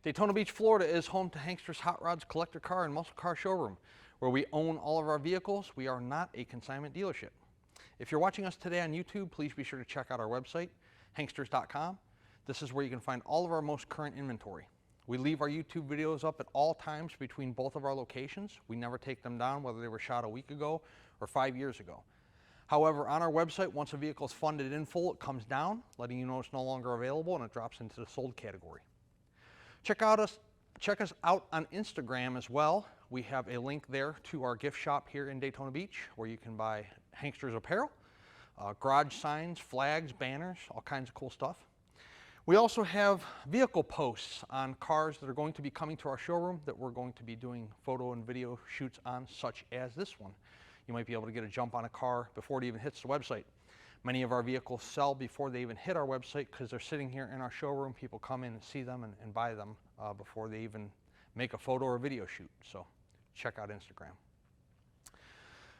Daytona Beach, Florida is home to Hankster's Hot Rods Collector Car and Muscle Car Showroom, where we own all of our vehicles. We are not a consignment dealership. If you're watching us today on YouTube, please be sure to check out our website, hanksters.com. This is where you can find all of our most current inventory. We leave our YouTube videos up at all times between both of our locations. We never take them down, whether they were shot a week ago or 5 years ago. However, on our website, once a vehicle is funded in full, it comes down, letting you know it's no longer available, and it drops into the sold category. Check us out on Instagram as well. We have a link there to our gift shop here in Daytona Beach, where you can buy Hanksters apparel, garage signs, flags, banners, all kinds of cool stuff. We also have vehicle posts on cars that are going to be coming to our showroom that we're going to be doing photo and video shoots on, such as this one. You might be able to get a jump on a car before it even hits the website. Many of our vehicles sell before they even hit our website because they're sitting here in our showroom. People come in and see them and buy them before they even make a photo or video shoot. So check out Instagram.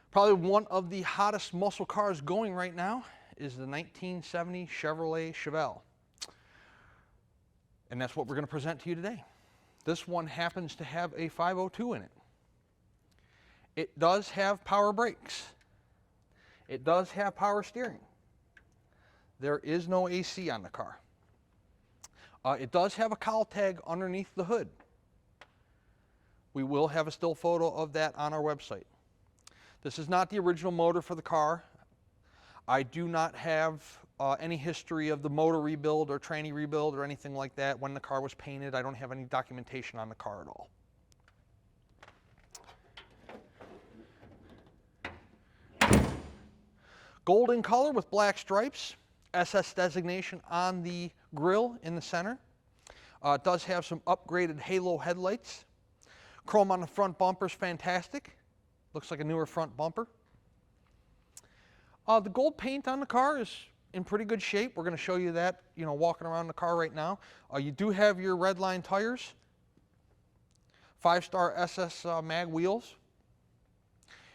Probably one of the hottest muscle cars going right now is the 1970 Chevrolet Chevelle. And that's what we're going to present to you today. This one happens to have a 502 in it. It does have power brakes. It does have power steering. There is no AC on the car. It does have a cowl tag underneath the hood. We will have a still photo of that on our website. This is not the original motor for the car. I do not have any history of the motor rebuild or tranny rebuild or anything like that. When the car was painted, I don't have any documentation on the car at all. Gold in color with black stripes. SS designation on the grille in the center. It does have some upgraded halo headlights. Chrome on the front bumper is fantastic. Looks like a newer front bumper. The gold paint on the car is in pretty good shape. We're going to show you that, walking around the car right now. You do have your red line tires. 5-star SS mag wheels.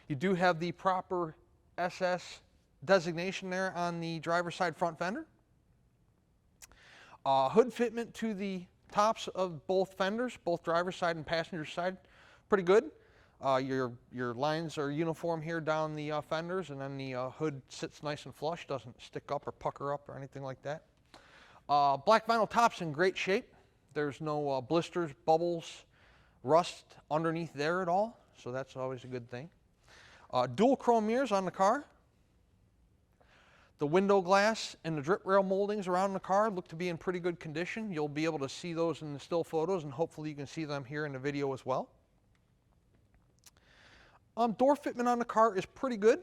You do have the proper SS designation there on the driver's side front fender. Hood fitment to the tops of both fenders, both driver's side and passenger side, pretty good. Your lines are uniform here down the fenders, and then the hood sits nice and flush, doesn't stick up or pucker up or anything like that. Black vinyl top's in great shape. There's no blisters, bubbles, rust underneath there at all, so that's always a good thing. Dual chrome mirrors on the car. The window glass and the drip rail moldings around the car look to be in pretty good condition. You'll be able to see those in the still photos, and hopefully you can see them here in the video as well. Door fitment on the car is pretty good.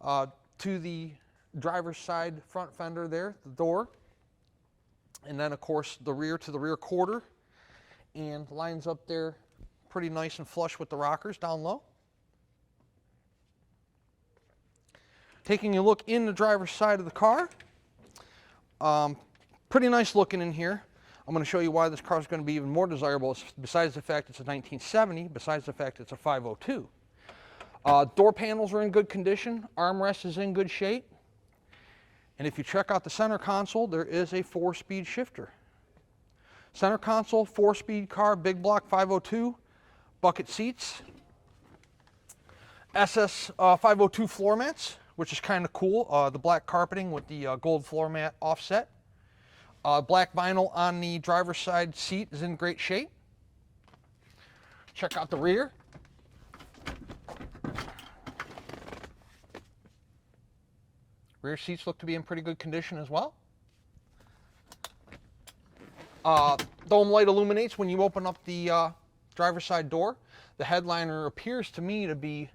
To the driver's side front fender there, the door. And then, of course, the rear to the rear quarter. And lines up there pretty nice and flush with the rockers down low. Taking a look in the driver's side of the car, pretty nice looking in here. I'm going to show you why this car is going to be even more desirable, besides the fact it's a 1970, besides the fact it's a 502. Door panels are in good condition, armrest is in good shape, and if you check out the center console, there is a 4-speed shifter. Center console, 4-speed car, big block 502, bucket seats, SS 502 floor mats, which is kind of cool. The black carpeting with the gold floor mat offset. Black vinyl on the driver's side seat is in great shape. Check out the rear. Rear seats look to be in pretty good condition as well. Dome light illuminates when you open up the driver's side door. The headliner appears to me to be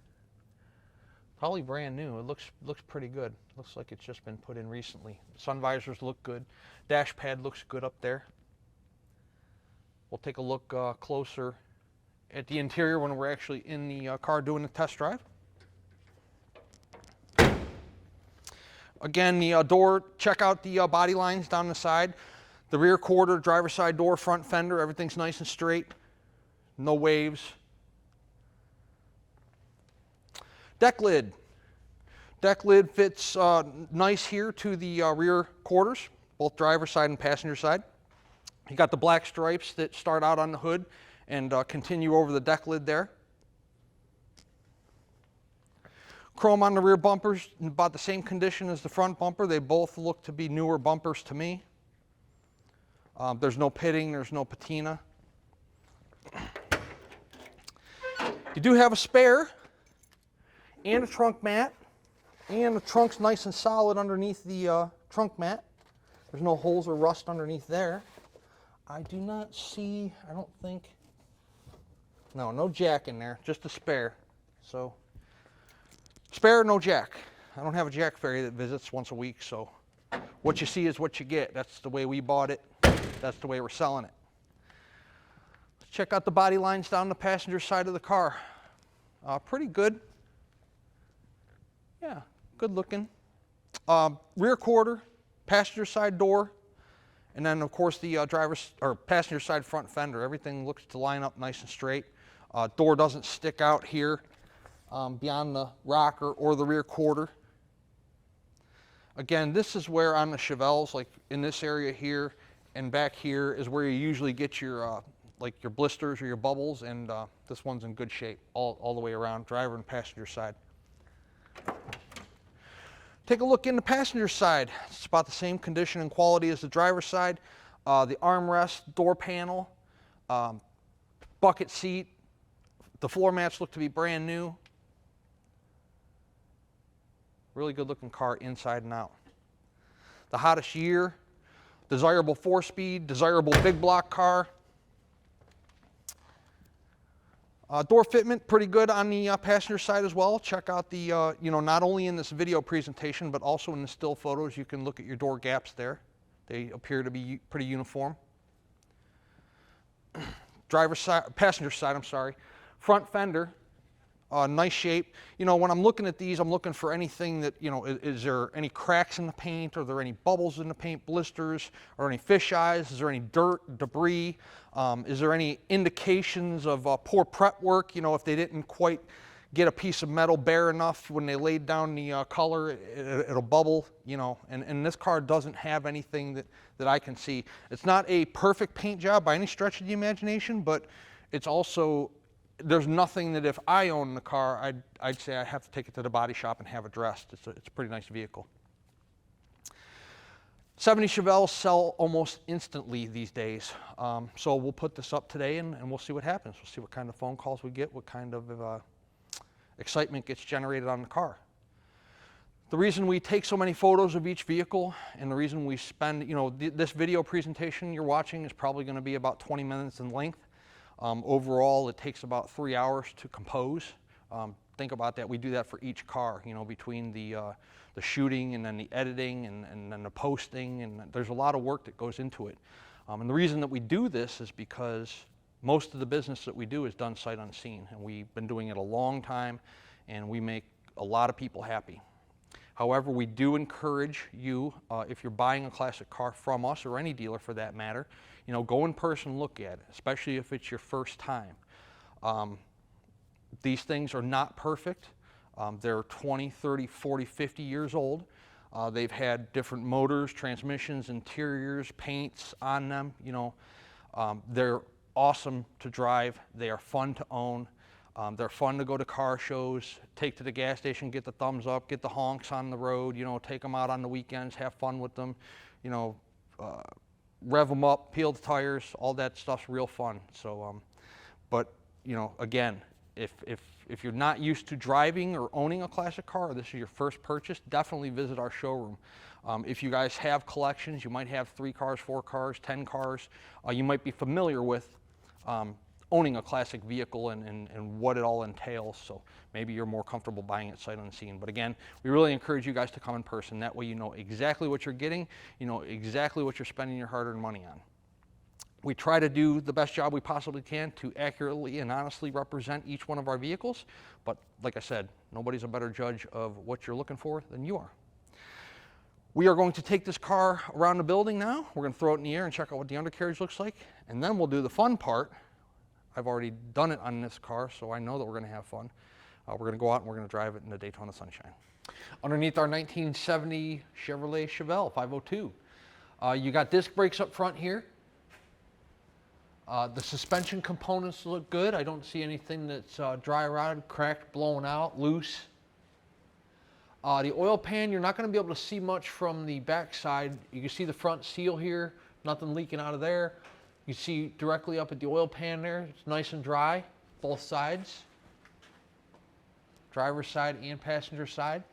probably brand new. It looks pretty good. Looks like it's just been put in recently. Sun visors look good. Dash pad looks good up there. We'll take a look closer at the interior when we're actually in the car doing the test drive. Again, the door, check out the body lines down the side. The rear quarter, driver's side door, front fender, everything's nice and straight. No waves. Deck lid. Deck lid fits nice here to the rear quarters, both driver's side and passenger side. You got the black stripes that start out on the hood and continue over the deck lid there. Chrome on the rear bumpers, in about the same condition as the front bumper. They both look to be newer bumpers to me. There's no pitting, there's no patina. You do have a spare and a trunk mat, and the trunk's nice and solid underneath the trunk mat. There's no holes or rust underneath there. I do not see, I don't think, no jack in there, just a spare. So, spare, no jack. I don't have a jack ferry that visits once a week, so what you see is what you get. That's the way we bought it. That's the way we're selling it. Let's check out the body lines down the passenger side of the car. Pretty good. Yeah, good looking. Rear quarter, passenger side door, and then of course the driver's or passenger side front fender. Everything looks to line up nice and straight. Door doesn't stick out here beyond the rocker or the rear quarter. Again, this is where on the Chevelles, like in this area here and back here, is where you usually get your like your blisters or your bubbles, and this one's in good shape all the way around, driver and passenger side. Take a look in the passenger side. It's about the same condition and quality as the driver's side. The armrest, door panel, bucket seat, the floor mats look to be brand new. Really good looking car inside and out. The hottest year, desirable 4-speed, desirable big block car. Door fitment, pretty good on the passenger side as well. Check out the, not only in this video presentation, but also in the still photos, you can look at your door gaps there. They appear to be pretty uniform. Passenger side, I'm sorry. Front fender, nice shape. When I'm looking at these, I'm looking for anything that, is there any cracks in the paint? Are there any bubbles in the paint, blisters, or any fish eyes? Is there any dirt, debris? Is there any indications of poor prep work? If they didn't quite get a piece of metal bare enough when they laid down the color, it'll bubble, and this car doesn't have anything that I can see. It's not a perfect paint job by any stretch of the imagination, but it's also, there's nothing that if I own the car, I'd say I have to take it to the body shop and have it dressed. It's a pretty nice vehicle. 70 Chevelles sell almost instantly these days. So we'll put this up today and we'll see what happens. We'll see what kind of phone calls we get, what kind of excitement gets generated on the car. The reason we take so many photos of each vehicle and the reason we spend, this video presentation you're watching is probably going to be about 20 minutes in length. Overall, it takes about 3 hours to compose. Think about that. We do that for each car, between the shooting and then the editing and then the posting, and there's a lot of work that goes into it. And the reason that we do this is because most of the business that we do is done sight unseen, and we've been doing it a long time, and we make a lot of people happy. However, we do encourage you, if you're buying a classic car from us, or any dealer for that matter, go in person, look at it, especially if it's your first time. These things are not perfect. They're 20, 30, 40, 50 years old. They've had different motors, transmissions, interiors, paints on them. They're awesome to drive. They are fun to own. They're fun to go to car shows, take to the gas station, get the thumbs up, get the honks on the road, take them out on the weekends, have fun with them, rev them up, peel the tires, all that stuff's real fun. So, but, again, if you're not used to driving or owning a classic car, or this is your first purchase, definitely visit our showroom. If you guys have collections, you might have 3 cars, 4 cars, 10 cars, you might be familiar with owning a classic vehicle and what it all entails. So maybe you're more comfortable buying it sight unseen. But again, we really encourage you guys to come in person. That way you know exactly what you're getting, you know exactly what you're spending your hard-earned money on. We try to do the best job we possibly can to accurately and honestly represent each one of our vehicles. But like I said, nobody's a better judge of what you're looking for than you are. We are going to take this car around the building now. We're going to throw it in the air and check out what the undercarriage looks like. And then we'll do the fun part. I've already done it on this car, so I know that we're going to have fun. We're going to go out and we're going to drive it in the Daytona sunshine. Underneath our 1970 Chevrolet Chevelle 502. You got disc brakes up front here. The suspension components look good. I don't see anything that's dry rotted, cracked, blown out, loose. The oil pan, you're not going to be able to see much from the back side. You can see the front seal here, nothing leaking out of there. You see directly up at the oil pan there, it's nice and dry, both sides. Driver's side and passenger side.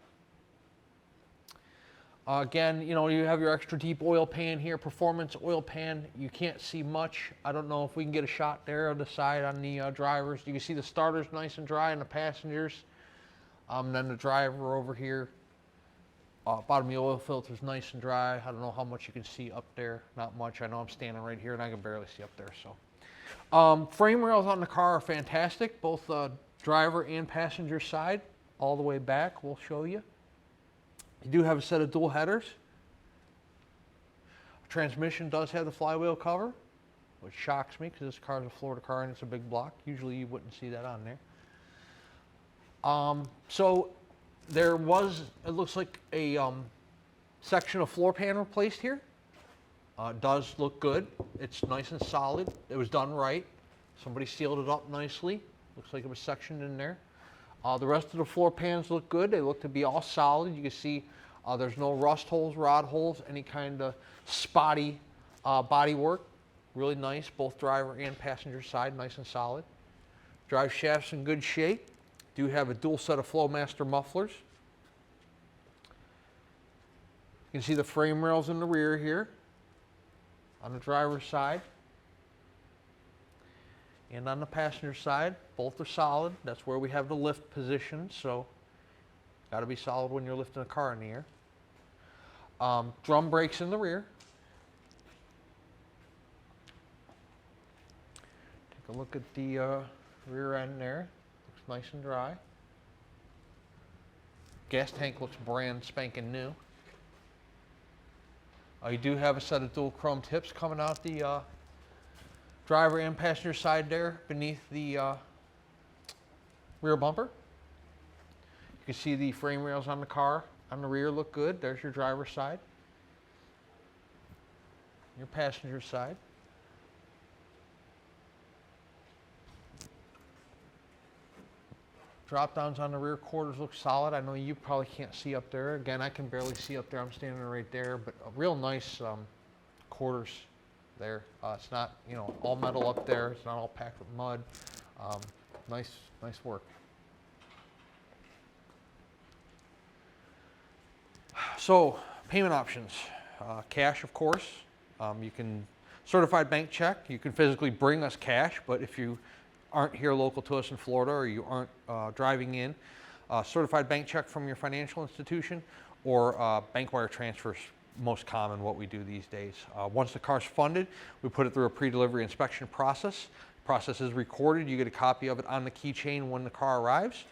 Again, you know, you have your extra deep oil pan here, performance oil pan. You can't see much. I don't know if we can get a shot there on the side on the drivers. You can see the starter's nice and dry on the passengers. Then the driver over here, bottom of the oil filter's nice and dry. I don't know how much you can see up there. Not much. I know I'm standing right here and I can barely see up there. So, frame rails on the car are fantastic, both driver and passenger side, all the way back. We'll show you. You do have a set of dual headers. Transmission does have the flywheel cover, which shocks me because this car is a Florida car and it's a big block. Usually you wouldn't see that on there. So there was, it looks like a section of floor pan replaced here. Does look good. It's nice and solid. It was done right. Somebody sealed it up nicely. Looks like it was sectioned in there. The rest of the floor pans look good. They look to be all solid. You can see there's no rust holes, rod holes, any kind of spotty body work. Really nice, both driver and passenger side, nice and solid. Drive shaft's in good shape. Do have a dual set of Flowmaster mufflers. You can see the frame rails in the rear here on the driver's side. And on the passenger side, both are solid. That's where we have the lift position, so got to be solid when you're lifting a car in the air. Drum brakes in the rear. Take a look at the rear end there. Looks nice and dry. Gas tank looks brand spanking new. You do have a set of dual chrome tips coming out the driver and passenger side there beneath the rear bumper. You can see the frame rails on the car on the rear look good. There's your driver's side. Your passenger side. Drop downs on the rear quarters look solid. I know you probably can't see up there. Again, I can barely see up there. I'm standing right there, but a real nice quarters there. It's not, you know, all metal up there. It's not all packed with mud. Nice work. So, payment options. Cash, of course. You can certified bank check. You can physically bring us cash, but if you aren't here local to us in Florida or you aren't driving in, certified bank check from your financial institution or bank wire transfers, most common what we do these days. Once the car's funded, we put it through a pre-delivery inspection process. The process is recorded. You get a copy of it on the keychain when the car arrives.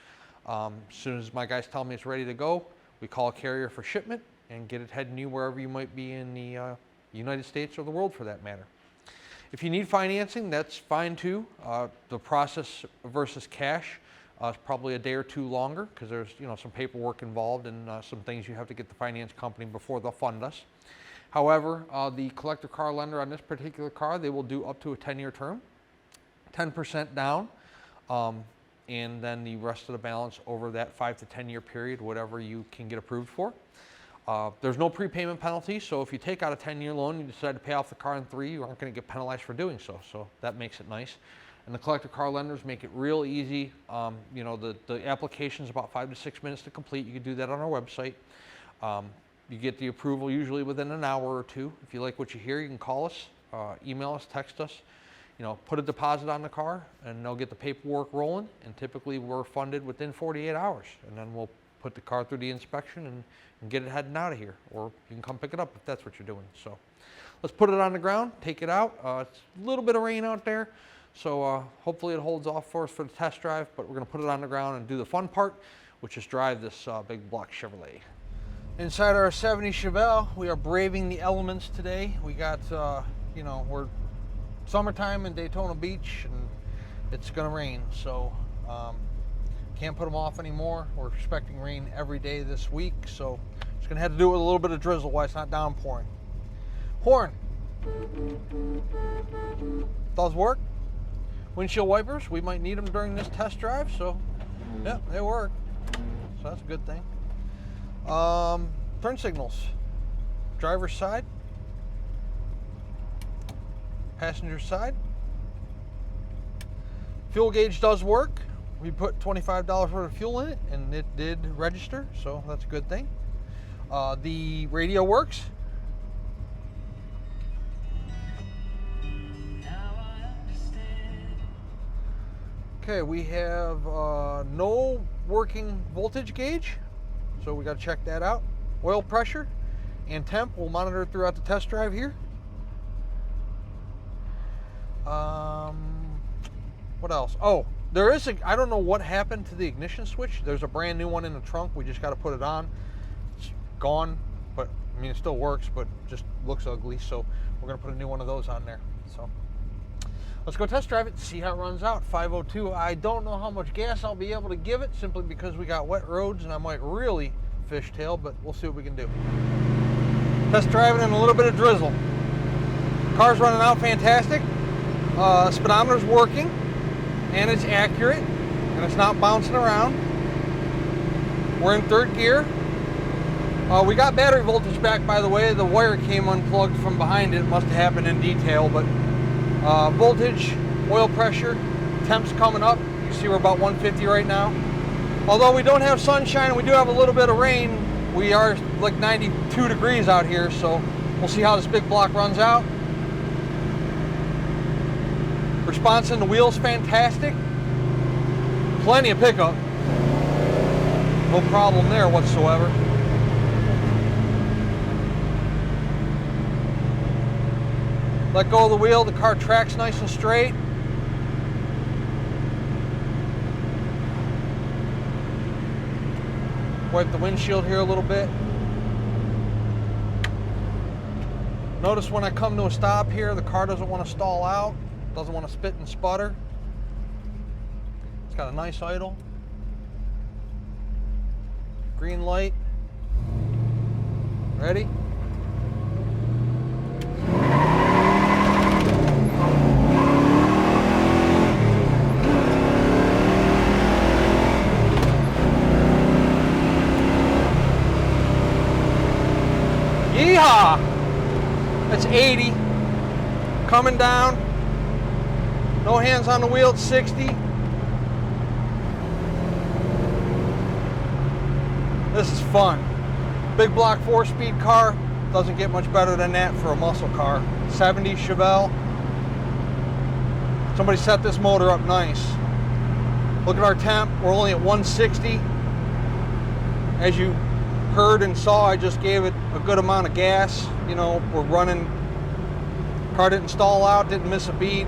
As soon as my guys tell me it's ready to go, we call a carrier for shipment and get it heading you wherever you might be in the United States or the world for that matter. If you need financing, that's fine too. The process versus cash is probably a day or two longer because there's, you know, some paperwork involved and some things you have to get the finance company before they'll fund us. However, the collector car lender on this particular car, they will do up to a 10-year term, 10% down, and then the rest of the balance over that 5 to 10 year period, whatever you can get approved for. There's no prepayment penalty, so if you take out a 10-year loan, you decide to pay off the car in 3, you aren't going to get penalized for doing so. So that makes it nice. And the collector car lenders make it real easy. You know, the application is about 5 to 6 minutes to complete. You can do that on our website. You get the approval usually within an hour or two. If you like what you hear, you can call us, email us, text us. You know, put a deposit on the car, and they'll get the paperwork rolling. And typically, we're funded within 48 hours, and then we'll put the car through the inspection and get it heading out of here, or you can come pick it up if that's what you're doing. So let's put it on the ground, take it out. It's a little bit of rain out there, so hopefully it holds off for us for the test drive, but we're going to put it on the ground and do the fun part, which is drive this big block Chevrolet. Inside our 70 Chevelle, we are braving the elements today. We got, you know, we're summertime in Daytona Beach and it's going to rain, so can't put them off anymore. We're expecting rain every day this week, so just gonna have to do it with a little bit of drizzle while it's not downpouring. Horn. does work. Windshield wipers, we might need them during this test drive, so yeah, they work. So that's a good thing. Turn signals. Driver's side. Passenger side. Fuel gauge does work. We put $25 worth of fuel in it, and it did register, so that's a good thing. The radio works. Okay, we have no working voltage gauge, so we got to check that out. Oil pressure and temp, we'll monitor it throughout the test drive here. What else? Oh, there is I don't know what happened to the ignition switch. There's a brand new one in the trunk. We just got to put it on. It's gone, but I mean, it still works, but just looks ugly. So we're going to put a new one of those on there. So let's go test drive it and see how it runs out. 502. I don't know how much gas I'll be able to give it simply because we got wet roads and I might really fishtail, but we'll see what we can do. Test driving in a little bit of drizzle. Car's running out fantastic. Speedometer's working and it's accurate and it's not bouncing around. We're in third gear. We got battery voltage back, by the way. The wire came unplugged from behind it. It must have happened in detail, but voltage, oil pressure, temps coming up. You see we're about 150 right now. Although we don't have sunshine and we do have a little bit of rain, we are like 92 degrees out here, so we'll see how this big block runs out. Response in the wheels fantastic. Plenty of pickup. No problem there whatsoever. Let go of the wheel, the car tracks nice and straight. Wipe the windshield here a little bit. Notice when I come to a stop here, the car doesn't want to stall out, doesn't want to spit and sputter. It's got a nice idle. Green light. Ready? Yeehaw! That's 80. Coming down. No hands on the wheel at 60. This is fun. Big block 4-speed car. Doesn't get much better than that for a muscle car. 70 Chevelle. Somebody set this motor up nice. Look at our temp. We're only at 160. As you heard and saw, I just gave it a good amount of gas. You know, we're running. Car didn't stall out, didn't miss a beat.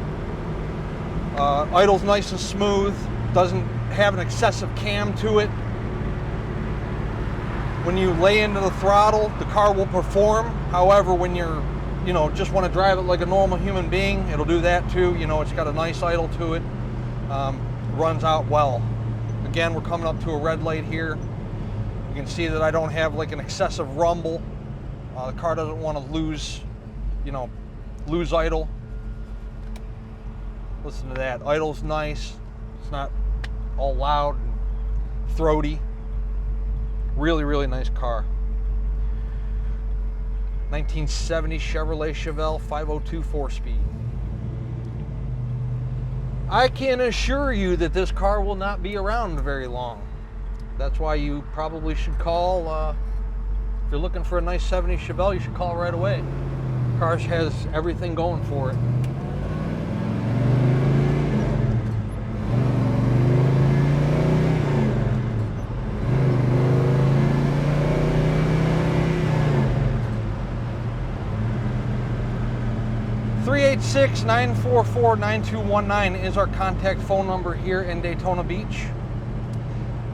Idle's nice and smooth. Doesn't have an excessive cam to it. When you lay into the throttle, the car will perform. However, when you're, you know, just want to drive it like a normal human being, it'll do that too. You know, it's got a nice idle to it. Runs out well. Again, we're coming up to a red light here. You can see that I don't have like an excessive rumble. The car doesn't want to lose, you know, lose idle. Listen to that. Idle's nice. It's not all loud and throaty. Really, really nice car. 1970 Chevrolet Chevelle 502 4-speed. I can assure you that this car will not be around very long. That's why you probably should call. If you're looking for a nice 70 Chevelle, you should call right away. Car has everything going for it. (386-944-9219) is our contact phone number here in Daytona Beach.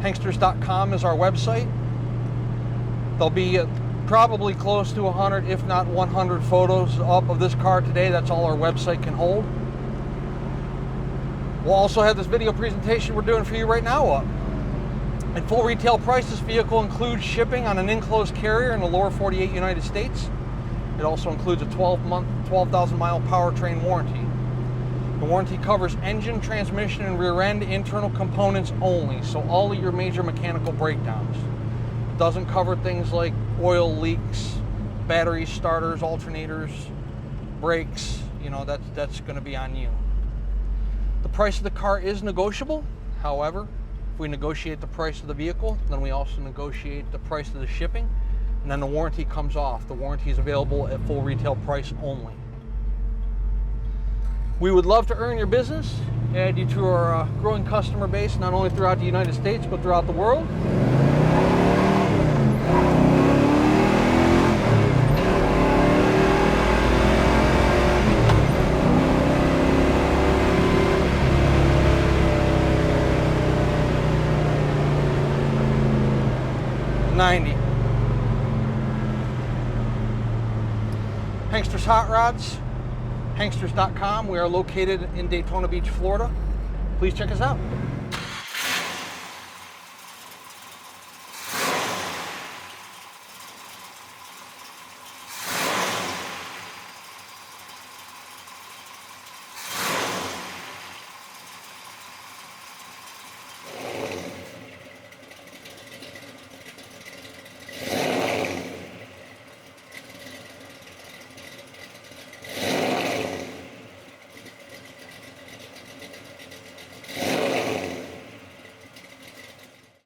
Hanksters.com is our website. There'll be probably close to 100, if not 100 photos up of this car today. That's all our website can hold. We'll also have this video presentation we're doing for you right now up. At full retail price, this vehicle includes shipping on an enclosed carrier in the lower 48 United States. It also includes a 12-month, 12,000-mile powertrain warranty. The warranty covers engine, transmission, and rear end internal components only, so all of your major mechanical breakdowns. It doesn't cover things like oil leaks, batteries, starters, alternators, brakes. You know, that's going to be on you. The price of the car is negotiable. However, if we negotiate the price of the vehicle, then we also negotiate the price of the shipping, and then the warranty comes off. The warranty is available at full retail price only. We would love to earn your business, add you to our growing customer base, not only throughout the United States, but throughout the world. Hanksters Hot Rods, hanksters.com. We are located in Daytona Beach, Florida. Please check us out.